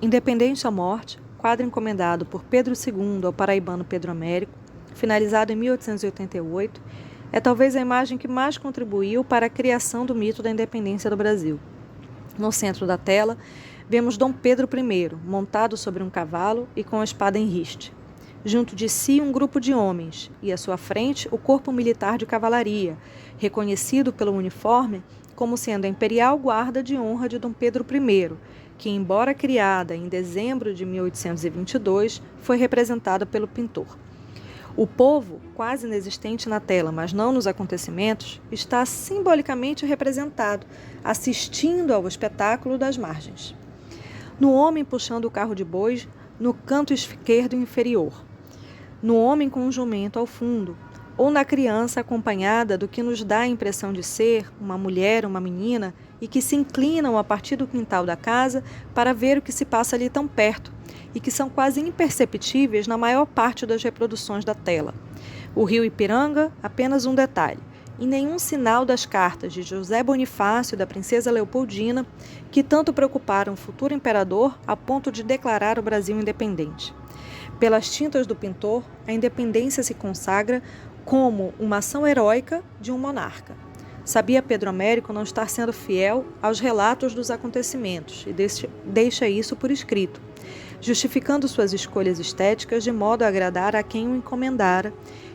Independência ou Morte, quadro encomendado por Pedro II ao paraibano Pedro Américo, finalizado em 1888, é talvez a imagem que mais contribuiu para a criação do mito da independência do Brasil. No centro da tela, vemos Dom Pedro I, montado sobre um cavalo e com a espada em riste. Junto de si, um grupo de homens, e à sua frente, o corpo militar de cavalaria, reconhecido pelo uniforme como sendo a Imperial Guarda de Honra de Dom Pedro I, que, embora criada em dezembro de 1822, foi representada pelo pintor. O povo, quase inexistente na tela, mas não nos acontecimentos, está simbolicamente representado, assistindo ao espetáculo das margens. No homem puxando o carro de bois, no canto esquerdo inferior. No homem com um jumento ao fundo, ou na criança acompanhada do que nos dá a impressão de ser uma mulher, uma menina, e que se inclinam a partir do quintal da casa para ver o que se passa ali tão perto, e que são quase imperceptíveis na maior parte das reproduções da tela. O rio Ipiranga, apenas um detalhe, e nenhum sinal das cartas de José Bonifácio e da princesa Leopoldina, que tanto preocuparam o futuro imperador a ponto de declarar o Brasil independente. Pelas tintas do pintor, a independência se consagra como uma ação heróica de um monarca. Sabia Pedro Américo não estar sendo fiel aos relatos dos acontecimentos e deixa isso por escrito, justificando suas escolhas estéticas de modo a agradar a quem o encomendara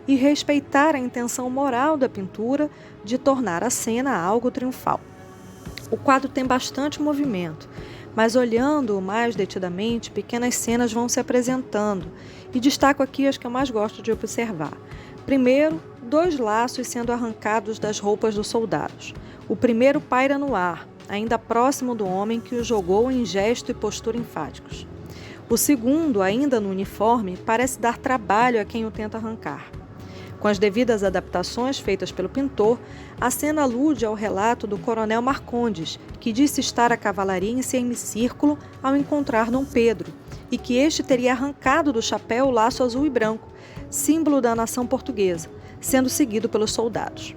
e respeitar a intenção moral da pintura de tornar a cena algo triunfal. O quadro tem bastante movimento, mas olhando-o mais detidamente, pequenas cenas vão se apresentando, e destaco aqui as que eu mais gosto de observar. Primeiro, 2 laços sendo arrancados das roupas dos soldados. O primeiro paira no ar, ainda próximo do homem que o jogou em gesto e postura enfáticos. O segundo, ainda no uniforme, parece dar trabalho a quem o tenta arrancar. Com as devidas adaptações feitas pelo pintor, a cena alude ao relato do coronel Marcondes, que disse estar a cavalaria em semicírculo ao encontrar Dom Pedro, e que este teria arrancado do chapéu o laço azul e branco, símbolo da nação portuguesa, sendo seguido pelos soldados.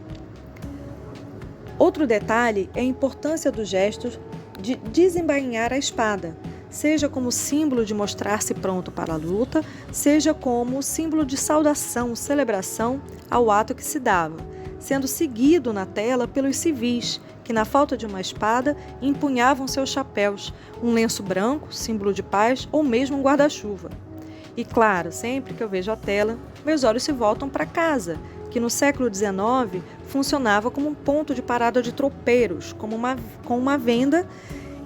Outro detalhe é a importância dos gestos de desembainhar a espada, seja como símbolo de mostrar-se pronto para a luta, seja como símbolo de saudação, celebração ao ato que se dava, sendo seguido na tela pelos civis, que na falta de uma espada empunhavam seus chapéus, um lenço branco, símbolo de paz, ou mesmo um guarda-chuva. E claro, sempre que eu vejo a tela, meus olhos se voltam para casa, que no século XIX funcionava como um ponto de parada de tropeiros, com uma venda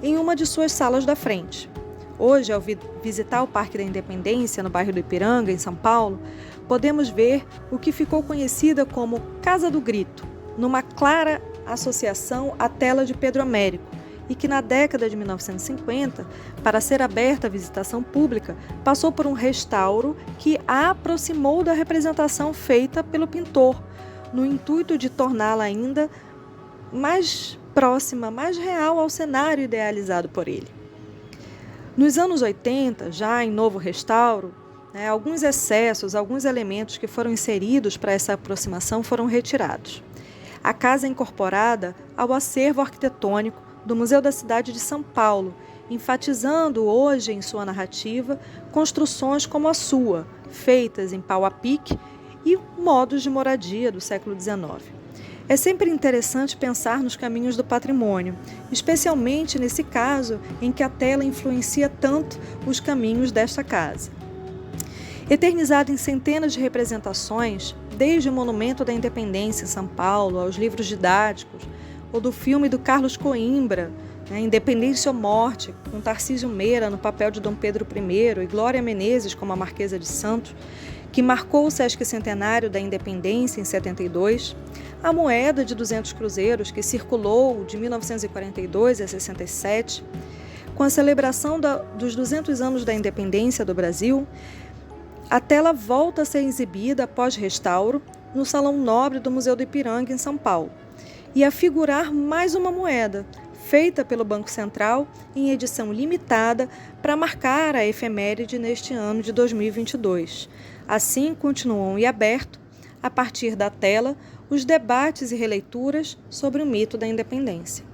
em uma de suas salas da frente. Hoje, ao visitar o Parque da Independência, no bairro do Ipiranga, em São Paulo, podemos ver o que ficou conhecida como Casa do Grito, numa clara associação à tela de Pedro Américo, e que na década de 1950, para ser aberta à visitação pública, passou por um restauro que a aproximou da representação feita pelo pintor, no intuito de torná-la ainda mais próxima, mais real ao cenário idealizado por ele. Nos anos 80, já em novo restauro, alguns excessos, alguns elementos que foram inseridos para essa aproximação foram retirados. A casa é incorporada ao acervo arquitetônico do Museu da Cidade de São Paulo, enfatizando hoje em sua narrativa construções como a sua, feitas em pau a pique e modos de moradia do século XIX. É sempre interessante pensar nos caminhos do patrimônio, especialmente nesse caso em que a tela influencia tanto os caminhos desta casa. Eternizado em centenas de representações, desde o Monumento da Independência em São Paulo aos livros didáticos, ou do filme do Carlos Coimbra, Independência ou Morte, com Tarcísio Meira no papel de Dom Pedro I e Glória Menezes como a Marquesa de Santos, que marcou o sesquicentenário da Independência em 72, a moeda de 200 cruzeiros que circulou de 1942 a 67, com a celebração dos 200 anos da independência do Brasil, a tela volta a ser exibida após restauro no Salão Nobre do Museu do Ipiranga, em São Paulo, e a figurar mais uma moeda, feita pelo Banco Central em edição limitada para marcar a efeméride neste ano de 2022. Assim, continuam em aberto, a partir da tela, os debates e releituras sobre o mito da independência.